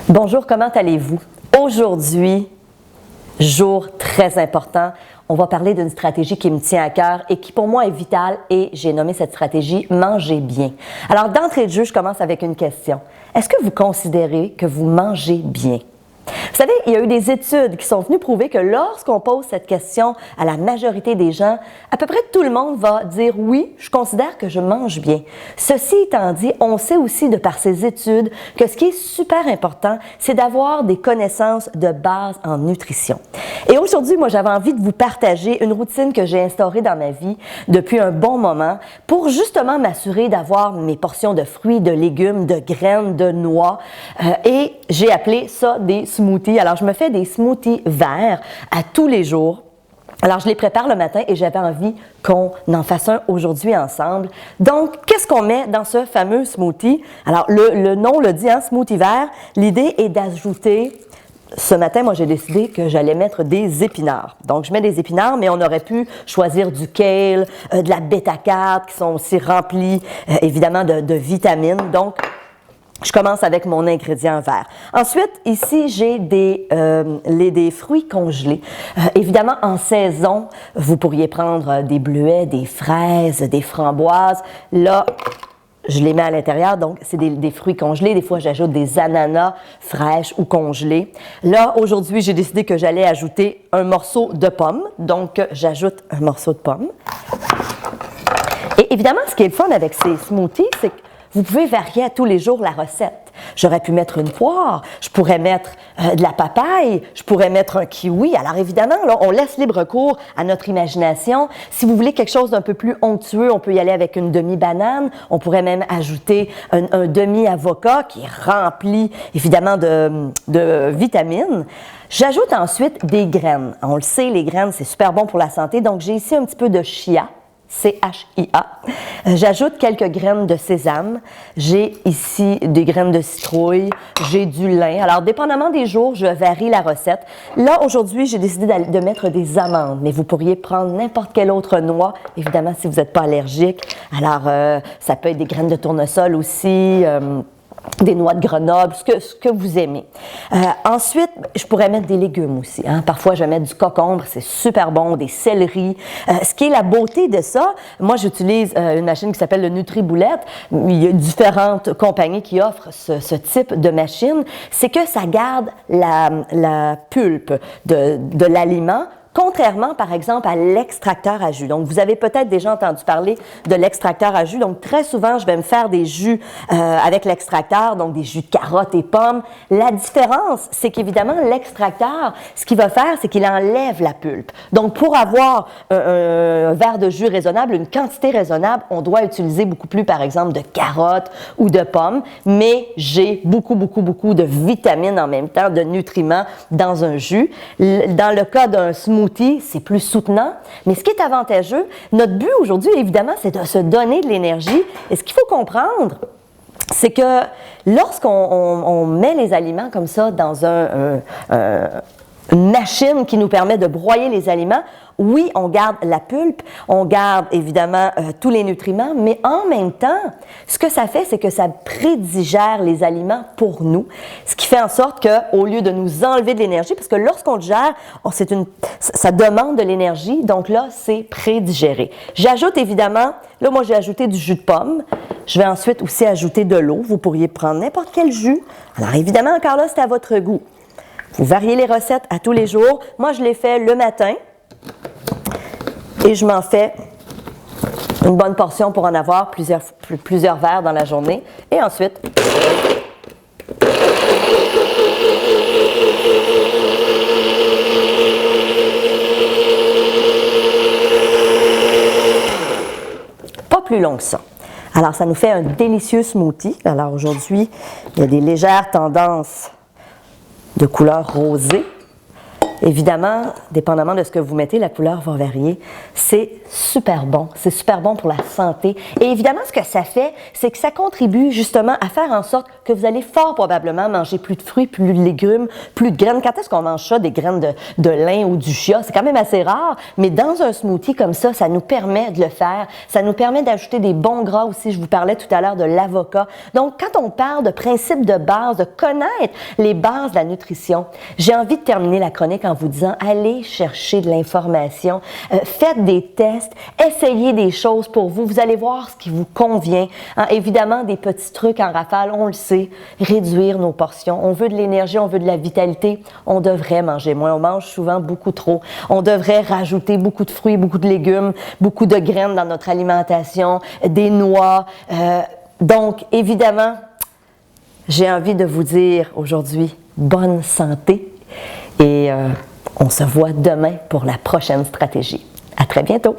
Bonjour, comment allez-vous? Aujourd'hui, jour très important, on va parler d'une stratégie qui me tient à cœur et qui pour moi est vitale et j'ai nommé cette stratégie « Manger bien ». Alors d'entrée de jeu, je commence avec une question. Est-ce que vous considérez que vous mangez bien? Vous savez, il y a eu des études qui sont venues prouver que lorsqu'on pose cette question à la majorité des gens, à peu près tout le monde va dire « oui, je considère que je mange bien ». Ceci étant dit, on sait aussi de par ces études que ce qui est super important, c'est d'avoir des connaissances de base en nutrition. Et aujourd'hui, moi, j'avais envie de vous partager une routine que j'ai instaurée dans ma vie depuis un bon moment pour justement m'assurer d'avoir mes portions de fruits, de légumes, de graines, de noix et j'ai appelé ça des smoothies. Alors, je me fais des smoothies verts à tous les jours. Alors, je les prépare le matin et j'avais envie qu'on en fasse un aujourd'hui ensemble. Donc, qu'est-ce qu'on met dans ce fameux smoothie? Alors, le nom le dit, hein, smoothie vert. L'idée est d'ajouter, ce matin, moi, j'ai décidé que j'allais mettre des épinards. Donc, je mets des épinards, mais on aurait pu choisir du kale, de la bêta-carotène qui sont aussi remplis, évidemment, de vitamines. Donc, je commence avec mon ingrédient vert. Ensuite, ici, j'ai des fruits congelés. Évidemment, en saison, vous pourriez prendre des bleuets, des fraises, des framboises. Là, je les mets à l'intérieur, donc c'est des fruits congelés. Des fois, j'ajoute des ananas fraîches ou congelés. Là, aujourd'hui, j'ai décidé que j'allais ajouter un morceau de pomme. Donc, j'ajoute un morceau de pomme. Et évidemment, ce qui est le fun avec ces smoothies, c'est que vous pouvez varier à tous les jours la recette. J'aurais pu mettre une poire, je pourrais mettre de la papaye, je pourrais mettre un kiwi. Alors évidemment, là, on laisse libre cours à notre imagination. Si vous voulez quelque chose d'un peu plus onctueux, on peut y aller avec une demi-banane. On pourrait même ajouter un demi-avocat qui est rempli évidemment de vitamines. J'ajoute ensuite des graines. On le sait, les graines, c'est super bon pour la santé. Donc j'ai ici un petit peu de chia. C-H-I-A. J'ajoute quelques graines de sésame. J'ai ici des graines de citrouille. J'ai du lin. Alors, dépendamment des jours, je varie la recette. Là, aujourd'hui, j'ai décidé de mettre des amandes, mais vous pourriez prendre n'importe quelle autre noix, évidemment, si vous n'êtes pas allergique. Alors, ça peut être des graines de tournesol aussi, des noix de Grenoble, ce que vous aimez. Ensuite, je pourrais mettre des légumes aussi. Hein. Parfois, je vais mettre du concombre, c'est super bon, des céleris. Ce qui est la beauté de ça, moi, j'utilise une machine qui s'appelle le Nutriboulette. Il y a différentes compagnies qui offrent ce type de machine. C'est que ça garde la pulpe de l'aliment, contrairement, par exemple, à l'extracteur à jus. Donc, vous avez peut-être déjà entendu parler de l'extracteur à jus. Donc, très souvent, je vais me faire des jus avec l'extracteur, donc des jus de carottes et pommes. La différence, c'est qu'évidemment, l'extracteur, ce qu'il va faire, c'est qu'il enlève la pulpe. Donc, pour avoir un verre de jus raisonnable, une quantité raisonnable, on doit utiliser beaucoup plus, par exemple, de carottes ou de pommes. Mais j'ai beaucoup de vitamines en même temps, de nutriments dans un jus. Dans le cas d'un smoothie, c'est plus soutenant. Mais ce qui est avantageux, notre but aujourd'hui, évidemment, c'est de se donner de l'énergie. Et ce qu'il faut comprendre, c'est que lorsqu'on met les aliments comme ça dans une machine qui nous permet de broyer les aliments, oui, on garde la pulpe, on garde évidemment tous les nutriments, mais en même temps, ce que ça fait, c'est que ça prédigère les aliments pour nous, ce qui fait en sorte qu'au lieu de nous enlever de l'énergie, parce que lorsqu'on le gère, ça demande de l'énergie, donc là, c'est prédigéré. J'ajoute évidemment, là, moi, j'ai ajouté du jus de pomme. Je vais ensuite aussi ajouter de l'eau. Vous pourriez prendre n'importe quel jus. Alors évidemment, encore là, c'est à votre goût. Vous variez les recettes à tous les jours. Moi, je les fais le matin. Et je m'en fais une bonne portion pour en avoir plusieurs verres dans la journée. Et ensuite, pas plus long que ça. Alors, ça nous fait un délicieux smoothie. Alors, aujourd'hui, il y a des légères tendances de couleur rosée. Évidemment, dépendamment de ce que vous mettez, la couleur va varier. C'est super bon. C'est super bon pour la santé. Et évidemment, ce que ça fait, c'est que ça contribue justement à faire en sorte que vous allez fort probablement manger plus de fruits, plus de légumes, plus de graines. Quand est-ce qu'on mange ça, des graines de lin ou du chia? C'est quand même assez rare, mais dans un smoothie comme ça nous permet de le faire. Ça nous permet d'ajouter des bons gras aussi. Je vous parlais tout à l'heure de l'avocat. Donc, quand on parle de principes de base, de connaître les bases de la nutrition, j'ai envie de terminer la chronique en vous disant, allez chercher de l'information, faites des tests, essayez des choses pour vous, vous allez voir ce qui vous convient. Hein, évidemment, des petits trucs en rafale, on le sait, réduire nos portions. On veut de l'énergie, on veut de la vitalité, on devrait manger moins, on mange souvent beaucoup trop. On devrait rajouter beaucoup de fruits, beaucoup de légumes, beaucoup de graines dans notre alimentation, des noix. Donc, évidemment, j'ai envie de vous dire aujourd'hui, bonne santé. Et on se voit demain pour la prochaine stratégie. À très bientôt!